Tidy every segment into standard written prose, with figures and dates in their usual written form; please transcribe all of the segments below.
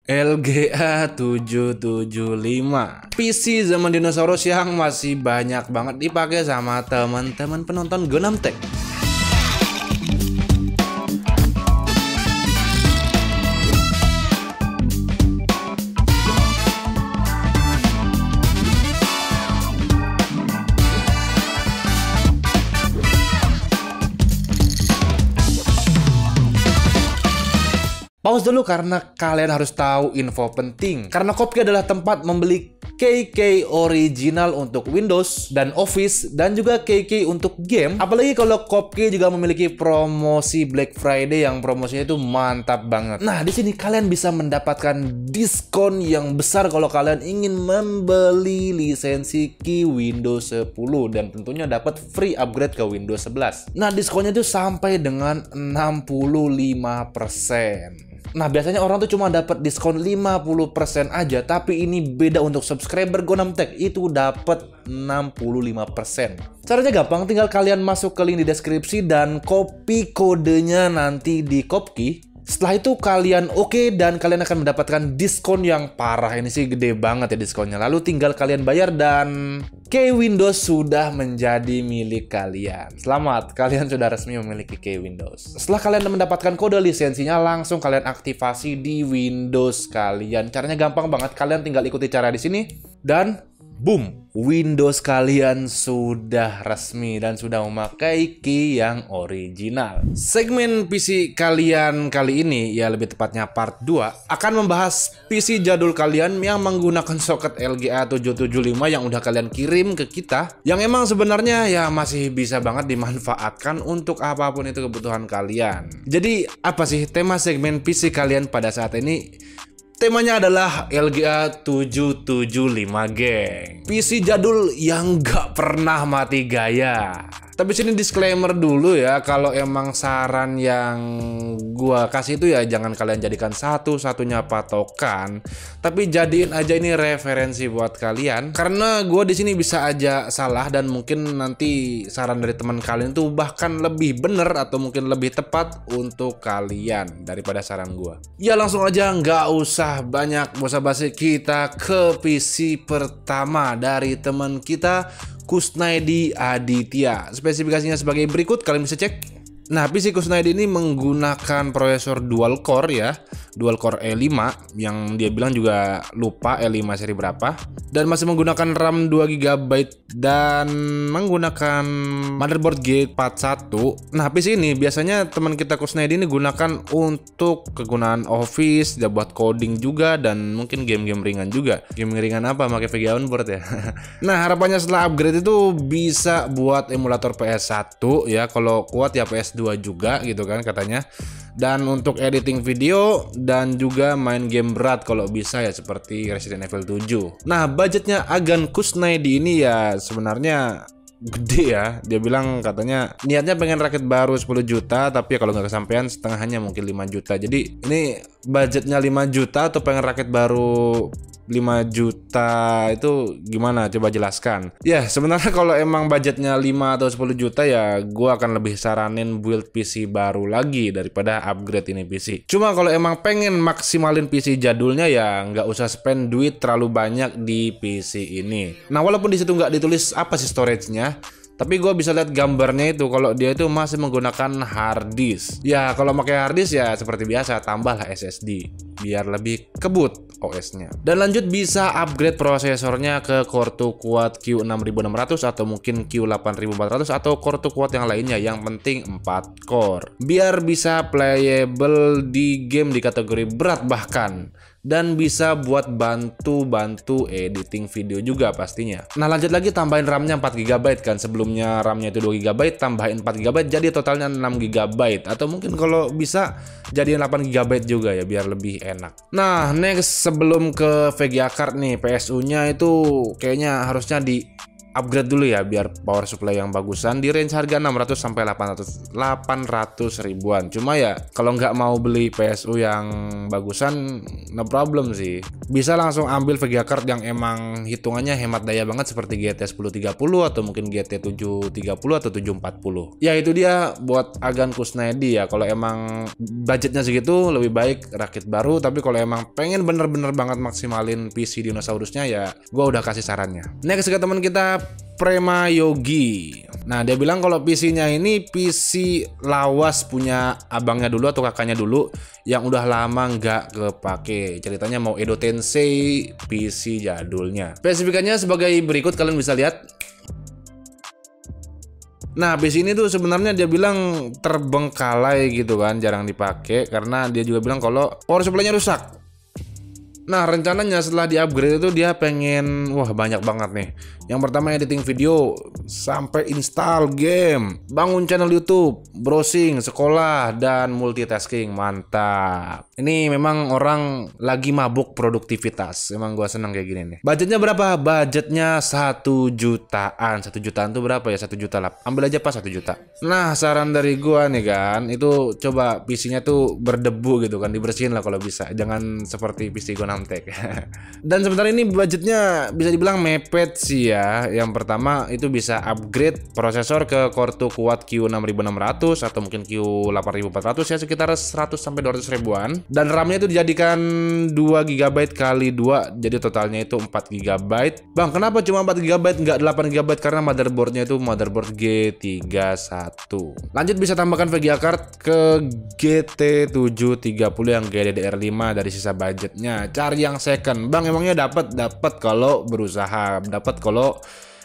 LGA 775 PC zaman dinosaurus yang masih banyak banget dipakai sama teman-teman penonton Gangnam Tech. Pause dulu karena kalian harus tahu info penting. Karena Kopki adalah tempat membeli KK original untuk Windows dan Office dan juga KK untuk game. Apalagi kalau Kopki juga memiliki promosi Black Friday yang promosinya itu mantap banget. Nah, di sini kalian bisa mendapatkan diskon yang besar kalau kalian ingin membeli lisensi Ki Windows 10 dan tentunya dapat free upgrade ke Windows 11. Nah, diskonnya itu sampai dengan 65%. Nah, biasanya orang tuh cuma dapat diskon 50% aja, tapi ini beda untuk subscriber Gangnam Tech itu dapat 65%. Caranya gampang, tinggal kalian masuk ke link di deskripsi dan copy kodenya nanti di Kopki. Setelah itu kalian oke dan kalian akan mendapatkan diskon yang parah. Ini sih gede banget ya diskonnya. Lalu tinggal kalian bayar dan K Windows sudah menjadi milik kalian. Selamat, kalian sudah resmi memiliki K Windows. Setelah kalian mendapatkan kode lisensinya, langsung kalian aktifasi di Windows kalian. Caranya gampang banget, kalian tinggal ikuti cara di sini dan boom, Windows kalian sudah resmi dan sudah memakai key yang original. Segmen PC kalian kali ini, ya lebih tepatnya part 2, akan membahas PC jadul kalian yang menggunakan soket LGA 775 yang udah kalian kirim ke kita, yang emang sebenarnya ya masih bisa banget dimanfaatkan untuk apapun itu kebutuhan kalian. Jadi apa sih tema segmen PC kalian pada saat ini? Temanya adalah LGA 775 geng. PC jadul yang gak pernah mati gaya. Tapi sini disclaimer dulu ya, kalau emang saran yang gua kasih itu ya jangan kalian jadikan satu-satunya patokan, tapi jadiin aja ini referensi buat kalian. Karena gua di sini bisa aja salah dan mungkin nanti saran dari teman kalian tuh bahkan lebih bener atau mungkin lebih tepat untuk kalian daripada saran gua. Ya langsung aja, nggak usah banyak basa-basi, kita ke PC pertama dari teman kita Kusnaedi Aditya. Spesifikasinya sebagai berikut, kalian bisa cek. Nah, PC Kusnaedi ini menggunakan prosesor dual core ya, dual core E5 yang dia bilang juga lupa E5 seri berapa, dan masih menggunakan RAM 2GB dan menggunakan motherboard G41. Nah, PC ini biasanya teman kita Kusnaedi ini gunakan untuk kegunaan Office, ya buat coding juga dan mungkin game-game ringan juga. Game ringan apa? Pakai VGA onboard ya. Nah, harapannya setelah upgrade itu bisa buat emulator PS1 ya, kalau kuat ya PS2 juga gitu kan katanya, dan untuk editing video dan juga main game berat kalau bisa ya seperti Resident Evil 7. Nah, budgetnya Agan Kusnaedi ini ya sebenarnya gede ya. Dia bilang katanya niatnya pengen rakit baru 10 juta, tapi kalau nggak kesampaian setengahnya mungkin 5 juta. Jadi ini budgetnya 5 juta atau pengen rakit baru 5 juta itu gimana? Coba jelaskan. Ya sebenarnya kalau emang budgetnya 5 atau 10 juta ya gue akan lebih saranin build PC baru lagi daripada upgrade ini PC. Cuma kalau emang pengen maksimalin PC jadulnya ya nggak usah spend duit terlalu banyak di PC ini. Nah, walaupun di situ nggak ditulis apa sih storage-nya, tapi gue bisa lihat gambarnya itu kalau dia itu masih menggunakan hard disk. Ya kalau pakai hard disk ya seperti biasa, tambahlah SSD biar lebih kebut OS-nya. Dan lanjut bisa upgrade prosesornya ke Core 2 kuat Q6600 atau mungkin Q8400 atau Core 2 kuat yang lainnya, yang penting 4 core. Biar bisa playable di game di kategori berat bahkan. Dan bisa buat bantu editing video juga pastinya. Nah, lanjut lagi tambahin RAM-nya 4GB kan. Sebelumnya RAM-nya itu 2GB, tambahin 4GB jadi totalnya 6GB. Atau mungkin kalau bisa jadiin 8GB juga ya biar lebih enak. Nah, next sebelum ke VGA card nih, PSU-nya itu kayaknya harusnya di upgrade dulu ya biar power supply yang bagusan di range harga 600 sampai 800 ribuan. Cuma ya kalau nggak mau beli PSU yang bagusan, no problem sih. Bisa langsung ambil VGA card yang emang hitungannya hemat daya banget seperti GT 1030 atau mungkin GT 730 atau 740. Ya itu dia buat Agan Kusnedi ya. Kalau emang budgetnya segitu lebih baik rakit baru, tapi kalau emang pengen bener-bener banget maksimalin PC dinosaurusnya ya gua udah kasih sarannya. Next ke teman kita Prema Yogi. Nah dia bilang kalau PC-nya ini PC lawas punya abangnya dulu atau kakaknya dulu yang udah lama nggak kepake. Ceritanya mau Edo Tensei PC jadulnya. Spesifikasinya sebagai berikut, kalian bisa lihat. Nah PC ini tuh sebenarnya dia bilang terbengkalai gitu kan, jarang dipakai karena dia juga bilang kalau power supply-nya rusak. Nah rencananya setelah di-upgrade itu dia pengen banyak banget nih. Yang pertama editing video, sampai install game, bangun channel YouTube, browsing, sekolah, dan multitasking. Mantap. Ini memang orang lagi mabuk produktivitas. Emang gua seneng kayak gini nih. Budgetnya berapa? Budgetnya 1 jutaan. 1 jutaan tuh berapa ya? 1 juta lah. Ambil aja pas 1 juta. Nah saran dari gua nih kan, itu coba PC-nya tuh berdebu gitu kan, dibersihin lah kalau bisa. Jangan seperti PC gua Namtek. Dan sebenarnya ini budgetnya bisa dibilang mepet sih ya. Yang pertama itu bisa upgrade prosesor ke Core 2 Quad Q6600 atau mungkin Q8400 ya, sekitar 100 sampai 200 ribuan. Dan RAM-nya itu dijadikan 2 GB kali 2, jadi totalnya itu 4 GB. Bang, kenapa cuma 4 GB nggak 8 GB? Karena motherboardnya itu motherboard G31. Lanjut bisa tambahkan VGA card ke GT730 yang GDDR5 dari sisa budgetnya. Cari yang second. Bang, emangnya dapat kalau berusaha, dapat kalau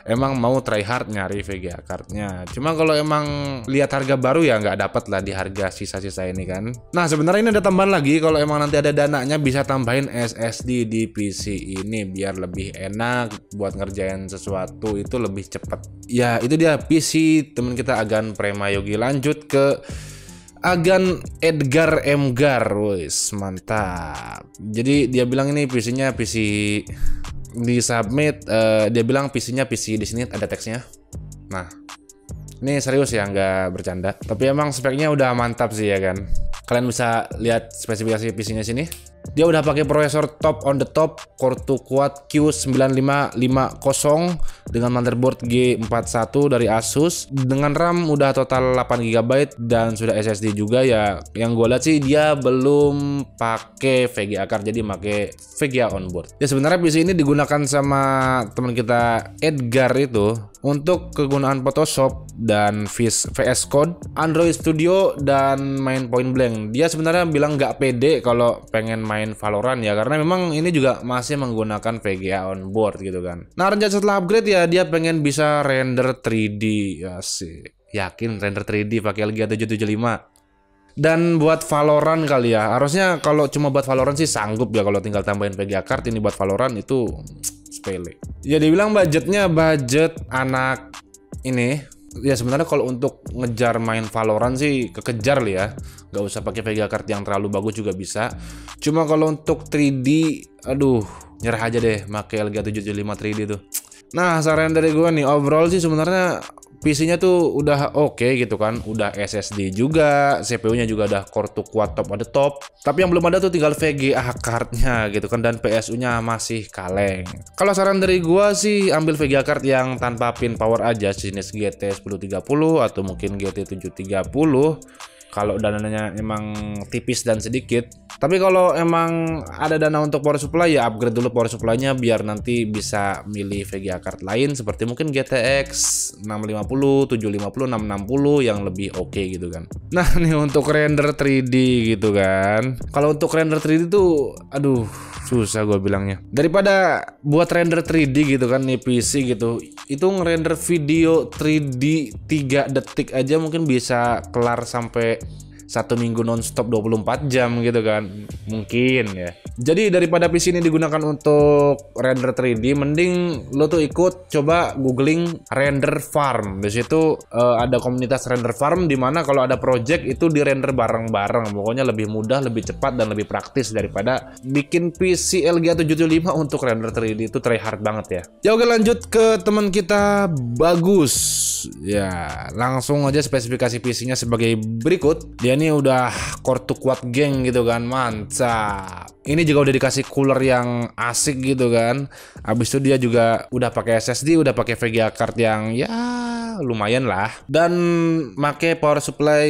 emang mau try hard nyari VGA cardnya. Cuma kalau emang lihat harga baru ya nggak dapat lah di harga sisa-sisa ini kan. Nah sebenarnya ini ada tambahan lagi, kalau emang nanti ada dananya bisa tambahin SSD di PC ini biar lebih enak buat ngerjain sesuatu itu lebih cepat. Ya itu dia PC temen kita Agan Prema Yogi. Lanjut ke Agan Edgar Emgar, wis mantap. Jadi dia bilang ini PC-nya PC di submit, dia bilang PC-nya PC, di sini ada teksnya. Nah, ini serius ya, nggak bercanda. Tapi emang speknya udah mantap sih ya kan. Kalian bisa lihat spesifikasi PC-nya sini. Dia udah pakai prosesor top on the top Core 2 Quad Q9550 dengan motherboard G41 dari Asus, dengan RAM udah total 8 GB dan sudah SSD juga ya. Yang gue lihat sih dia belum pakai VGA card, jadi pakai VGA onboard. Ya sebenarnya PC ini digunakan sama teman kita Edgar itu untuk kegunaan Photoshop dan VS Code, Android Studio, dan main Point Blank. Dia sebenarnya bilang nggak pede kalau pengen main Valorant ya, karena memang ini juga masih menggunakan VGA onboard gitu kan. Nah rencana setelah upgrade ya dia pengen bisa render 3D ya sih. Yakin render 3D pakai Elgato 775. Dan buat Valorant kali ya, harusnya kalau cuma buat Valorant sih sanggup ya, kalau tinggal tambahin VGA card. Ini buat Valorant itu sepele. Ya dibilang budgetnya budget anak ini. Ya sebenarnya kalau untuk ngejar main Valorant sih kekejar lah ya, nggak usah pakai VGA card yang terlalu bagus juga bisa. Cuma kalau untuk 3D, aduh nyerah aja deh pakai Elgato 775 3D tuh. Nah saran dari gue nih, overall sih sebenarnya PC-nya tuh udah oke gitu kan, udah SSD juga, CPU-nya juga udah Core 2 Quad top on the top. Tapi yang belum ada tuh tinggal VGA card-nya gitu kan, dan PSU-nya masih kaleng. Kalau saran dari gua sih ambil VGA card yang tanpa pin power aja, jenis GT 1030 atau mungkin GT 730. Kalau dananya emang tipis dan sedikit. Tapi kalau emang ada dana untuk power supply ya upgrade dulu power supply-nya biar nanti bisa milih VGA card lain seperti mungkin GTX 650, 750, 660 yang lebih oke gitu kan. Nah nih untuk render 3D gitu kan. Kalau untuk render 3D tuh aduh susah gue bilangnya. Daripada buat render 3D gitu kan nih PC gitu, itu ngerender video 3D 3 detik aja mungkin bisa kelar sampai 1 minggu nonstop 24 jam gitu kan. Mungkin ya. Jadi daripada PC ini digunakan untuk render 3D, mending lo tuh ikut coba googling render farm. Di situ ada komunitas render farm di mana kalau ada project itu di render bareng-bareng. Pokoknya lebih mudah, lebih cepat dan lebih praktis daripada bikin PC LGA 775 untuk render 3D. Itu try hard banget ya. Ya oke, lanjut ke teman kita Bagus. Ya, langsung aja spesifikasi PC-nya sebagai berikut. Dia ini udah core to quad geng gitu kan, mantap. Ini juga udah dikasih cooler yang asik gitu kan. Abis itu dia juga udah pakai SSD, udah pakai VGA card yang ya lumayan lah. Dan pakai power supply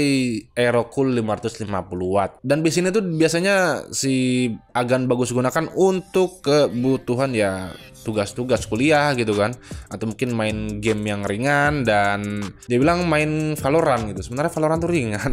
Aerocool 550 watt. Dan di sini tuh biasanya si Agan Bagus gunakan untuk kebutuhan ya tugas-tugas kuliah gitu kan, atau mungkin main game yang ringan. Dan dia bilang main Valorant gitu. Sebenarnya Valorant tuh ringan.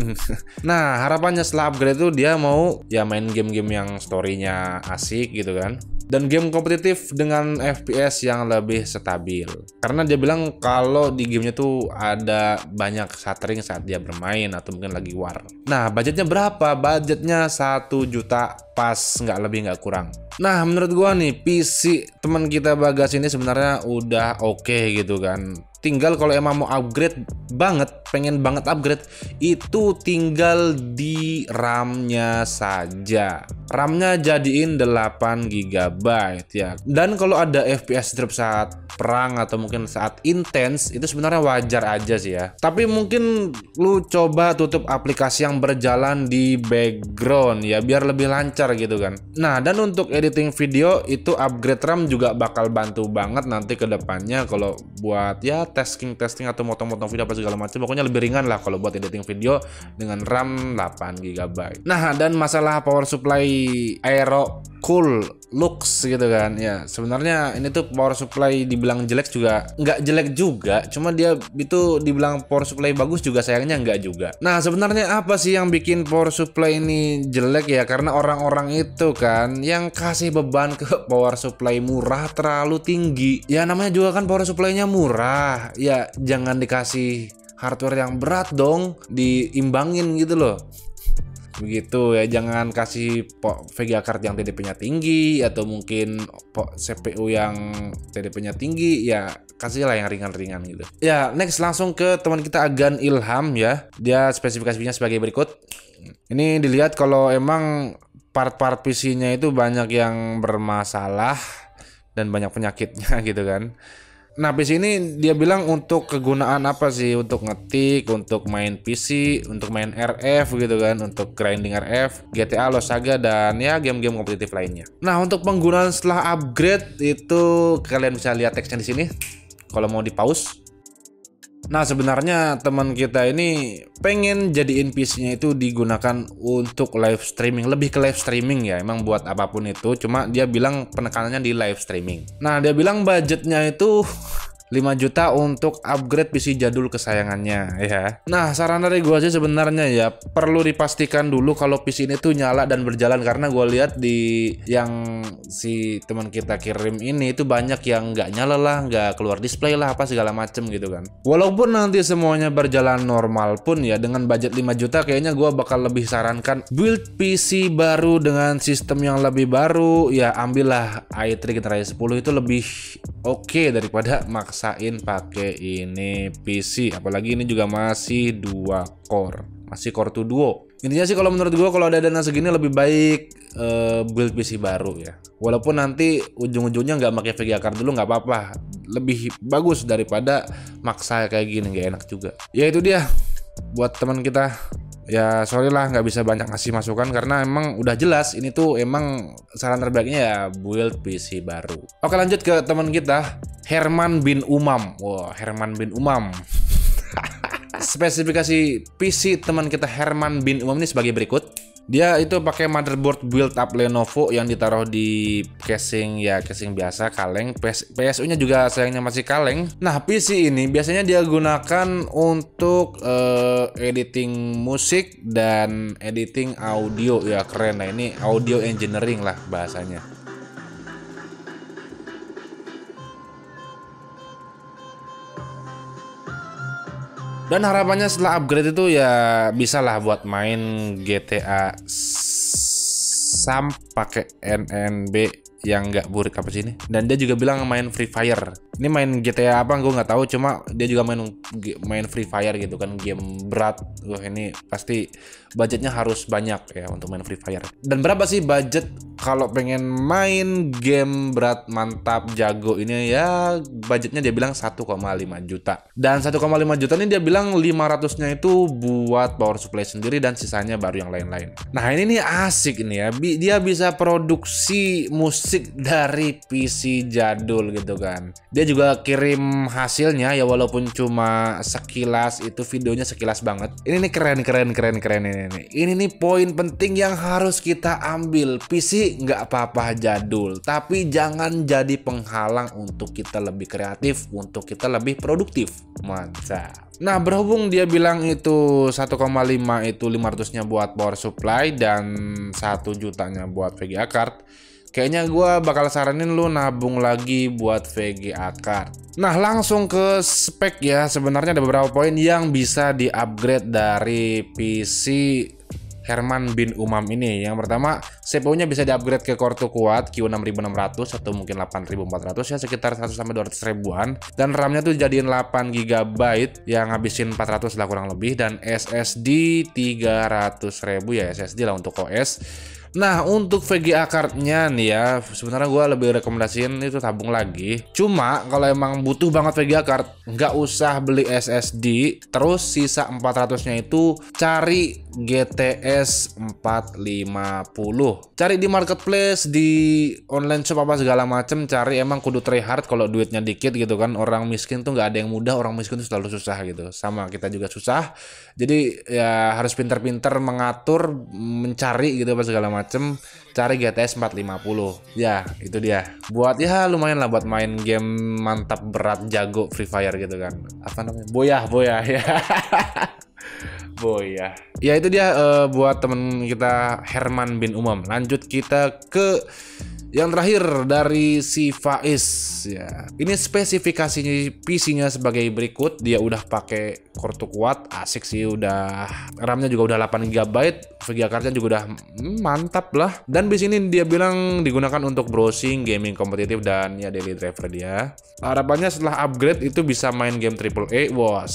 Nah, harapannya setelah upgrade tuh dia mau ya main game-game yang story-nya asik gitu kan, dan game kompetitif dengan FPS yang lebih stabil. Karena dia bilang kalau di gamenya tuh ada banyak stuttering saat dia bermain atau mungkin lagi war. Nah, budgetnya berapa? Budgetnya 1 juta pas, nggak lebih nggak kurang. Nah, menurut gua nih PC teman kita Bagas ini sebenarnya udah oke gitu kan. Tinggal kalau emang mau upgrade banget, pengen banget upgrade, itu tinggal di RAM-nya saja. RAM-nya jadiin 8 GB ya. Dan kalau ada FPS drop saat perang atau mungkin saat intens, itu sebenarnya wajar aja sih ya. Tapi mungkin lu coba tutup aplikasi yang berjalan di background ya, biar lebih lancar gitu kan. Nah, dan untuk editing video itu upgrade RAM juga bakal bantu banget nanti ke depannya kalau buat ya testing atau motong-motong video apa segala macam. Pokoknya lebih ringan lah kalau buat editing video dengan RAM 8 GB. Nah, dan masalah power supply Aerocool Lux gitu kan ya, sebenarnya ini tuh power supply dibilang jelek juga nggak jelek juga, cuma dia itu dibilang power supply bagus juga sayangnya nggak juga. Nah, sebenarnya apa sih yang bikin power supply ini jelek ya? Karena orang-orang itu kan yang kasih beban ke power supply murah terlalu tinggi. Ya namanya juga kan power supply-nya murah, ya jangan dikasih hardware yang berat dong, diimbangin gitu loh. Begitu ya, jangan kasih VGA card yang TDP-nya tinggi atau mungkin CPU yang TDP-nya tinggi, ya kasihlah yang ringan-ringan gitu. Ya, next langsung ke teman kita Agan Ilham ya. Dia spesifikasinya sebagai berikut. Ini dilihat kalau emang part-part PC-nya itu banyak yang bermasalah dan banyak penyakitnya gitu kan. Nah, PC ini dia bilang untuk kegunaan apa sih? Untuk ngetik, untuk main PC, untuk main RF gitu kan, untuk grinding RF, GTA, Lost Saga, dan ya game-game kompetitif lainnya. Nah, untuk penggunaan setelah upgrade itu kalian bisa lihat teksnya di sini. Kalau mau di pause. Nah, sebenarnya teman kita ini pengen jadiin PC-nya itu digunakan untuk live streaming, lebih ke live streaming ya, emang buat apapun itu, cuma dia bilang penekanannya di live streaming. Nah, dia bilang budgetnya itu 5 juta untuk upgrade PC jadul kesayangannya ya. Nah, saran dari gue sih sebenarnya ya perlu dipastikan dulu kalau PC ini tuh nyala dan berjalan, karena gue lihat di yang si teman kita kirim ini itu banyak yang nggak nyala lah, nggak keluar display lah, apa segala macem gitu kan. Walaupun nanti semuanya berjalan normal pun ya, dengan budget 5 juta kayaknya gue bakal lebih sarankan build PC baru dengan sistem yang lebih baru ya. Ambillah i3 generasi 10, itu lebih oke daripada maksain pakai ini PC, apalagi ini juga masih 2 core, masih core 2 duo. Intinya sih kalau menurut gue kalau ada dana segini lebih baik build PC baru ya. Walaupun nanti ujung-ujungnya nggak pakai VGA card dulu nggak apa-apa, lebih bagus daripada maksa kayak gini, nggak enak juga. Ya itu dia buat teman kita. Ya sorry lah nggak bisa banyak ngasih masukan karena emang udah jelas ini tuh emang saran terbaiknya ya build PC baru. Oke, lanjut ke teman kita Herman bin Umam. Wah, Herman bin Umam. Spesifikasi PC teman kita Herman bin Umam ini sebagai berikut. Dia itu pakai motherboard build up Lenovo yang ditaruh di casing ya, casing biasa kaleng. PSU-nya juga sayangnya masih kaleng. Nah, PC ini biasanya dia gunakan untuk editing musik dan editing audio ya, keren. Nah, ini audio engineering lah bahasanya. Dan harapannya setelah upgrade itu ya bisa lah buat main GTA Sam pakai NNB yang nggak burik apa sih ini. Dan dia juga bilang main Free Fire. Ini main GTA apa gue nggak tahu, cuma dia juga main Free Fire gitu kan, game berat. Wah ini pasti budgetnya harus banyak ya untuk main Free Fire. Dan berapa sih budget kalau pengen main game berat mantap jago ini? Ya budgetnya dia bilang 1,5 juta. Dan 1,5 juta ini dia bilang 500-nya itu buat power supply sendiri dan sisanya baru yang lain-lain. Nah ini nih asik ini ya, dia bisa produksi musik dari PC jadul gitu kan. Dia juga kirim hasilnya ya, walaupun cuma sekilas, itu videonya sekilas banget. Ini nih keren ini. Ini nih poin penting yang harus kita ambil. PC nggak apa-apa jadul, tapi jangan jadi penghalang untuk kita lebih kreatif, untuk kita lebih produktif. Mantap. Nah berhubung dia bilang itu 1,5 itu 500-nya buat power supply dan 1 jutanya buat VGA card, kayaknya gue bakal saranin lu nabung lagi buat VGA card. Nah langsung ke spek ya. Sebenarnya ada beberapa poin yang bisa di-upgrade dari PC Herman bin Umam ini. Yang pertama, CPU-nya bisa di-upgrade ke core 2 kuat Q6600 atau mungkin 8400 ya, sekitar 100-200 ribuan. Dan RAM-nya tuh jadiin 8 GB yang ngabisin 400 lah kurang lebih, dan SSD 300.000 ya, SSD lah untuk OS. Nah untuk VGA cardnya nih ya, sebenarnya gue lebih rekomendasiin itu tabung lagi. Cuma kalau emang butuh banget VGA card, nggak usah beli SSD. Terus sisa 400-nya itu cari GTS 450. Cari di marketplace, di online shop apa segala macem. Cari, emang kudu try hard kalau duitnya dikit gitu kan. Orang miskin tuh nggak ada yang mudah, orang miskin tuh selalu susah gitu. Sama kita juga susah. Jadi ya harus pinter-pinter mengatur, mencari gitu apa segala macem. Cari GTS 450. Ya itu dia, buat ya lumayan lah buat main game mantap berat jago Free Fire gitu kan. Apa namanya, boyah ya. Boyah ya, itu dia buat temen kita Herman bin Umam. Lanjut kita ke yang terakhir dari si Faiz ya. Ini spesifikasinya PC-nya sebagai berikut. Dia udah pakai core 2 kuat, asik sih, udah RAM-nya juga udah 8 GB, VGA card-nya juga udah mantap lah. Dan di sini dia bilang digunakan untuk browsing, gaming kompetitif, dan ya daily driver dia. Harapannya setelah upgrade itu bisa main game AAA. Wah,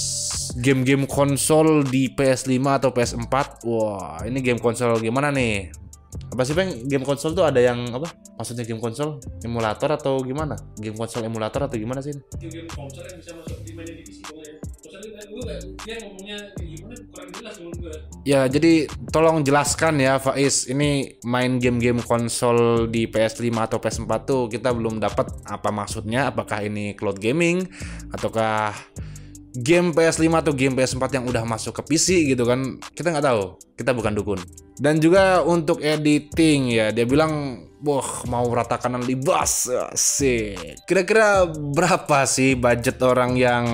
game-game konsol di PS5 atau PS4. Wah, ini game konsol gimana nih? Apa sih Peng? Game konsol tuh ada yang apa? Maksudnya game konsol emulator atau gimana? Game konsol emulator atau gimana sih? Game konsol yang bisa masuk di main di PC pokoknya. Soalnya gue gak, dia ngomongnya gimana kurang jelas menurut gue. Ya jadi tolong jelaskan ya Faiz, ini main game-game konsol di PS5 atau PS4 tuh kita belum dapat apa maksudnya. Apakah ini cloud gaming ataukah game PS5 atau game PS4 yang udah masuk ke PC gitu kan, kita nggak tahu, kita bukan dukun. Dan juga untuk editing ya, dia bilang wah mau rata kanan libas sih. Kira-kira berapa sih budget orang yang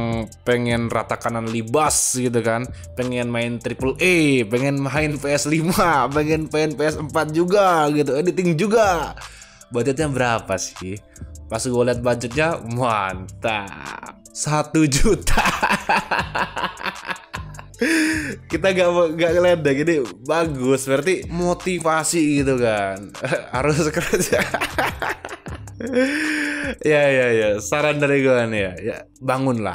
pengen rata kanan libas gitu kan, pengen main AAA, pengen main PS5, pengen PS4 juga gitu, editing juga, budgetnya berapa sih? Pas gue liat budgetnya, mantap, 1 juta. Kita gak ngeliat deh, gini bagus, berarti motivasi gitu kan. Harus kerja. Ya, saran dari gue nih ya, bangun,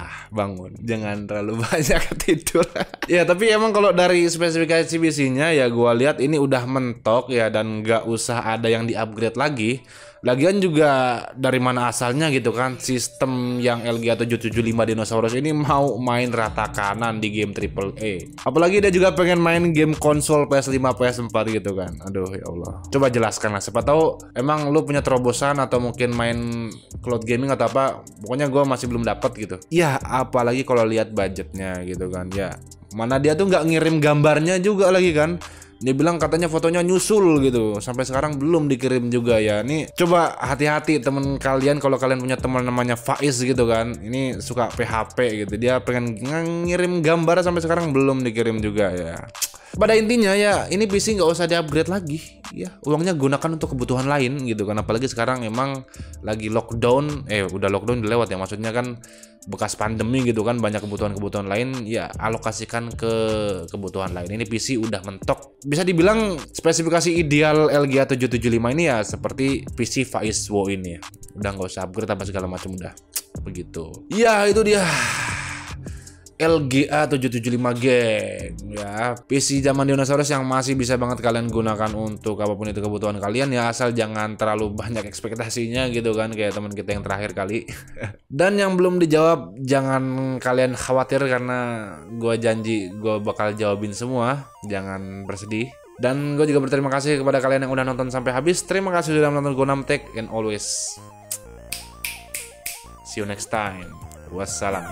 jangan terlalu banyak tidur. Ya tapi emang kalau dari spesifikasi PC-nya ya gue lihat ini udah mentok ya, dan gak usah ada yang di-upgrade lagi. Lagian juga dari mana asalnya gitu kan, sistem yang LGA 775 Dinosaurus ini mau main rata kanan di game AAA. Apalagi dia juga pengen main game konsol PS5, PS4 gitu kan. Aduh ya Allah. Coba jelaskan lah, siapa tahu emang lu punya terobosan atau mungkin main cloud gaming atau apa. Pokoknya gue masih belum dapat gitu. Ya apalagi kalau lihat budgetnya gitu kan. Ya mana dia tuh nggak ngirim gambarnya juga lagi kan. Dia bilang katanya fotonya nyusul gitu, sampai sekarang belum dikirim juga ya. Nih coba hati-hati temen kalian, kalau kalian punya teman namanya Faiz gitu kan, ini suka PHP gitu, dia pengen ngirim gambar sampai sekarang belum dikirim juga ya. Pada intinya ya ini PC nggak usah di-upgrade lagi ya, uangnya gunakan untuk kebutuhan lain gitu kan, apalagi sekarang emang lagi lockdown, udah lockdown udah lewat ya, maksudnya kan bekas pandemi gitu kan, banyak kebutuhan-kebutuhan lain ya, alokasikan ke kebutuhan lain. Ini PC udah mentok, bisa dibilang spesifikasi ideal LG A775 ini ya seperti PC Faiz Wo ini ya, udah nggak usah upgrade apa segala macam, udah begitu ya. Itu dia LGA 775 geng ya, PC zaman dinosaurus yang masih bisa banget kalian gunakan untuk apapun itu kebutuhan kalian ya, asal jangan terlalu banyak ekspektasinya gitu kan, kayak teman kita yang terakhir kali. Dan yang belum dijawab jangan kalian khawatir, karena gue janji gue bakal jawabin semua, jangan bersedih. Dan gue juga berterima kasih kepada kalian yang udah nonton sampai habis. Terima kasih sudah menonton Go6 Tech, and always see you next time. Wassalam.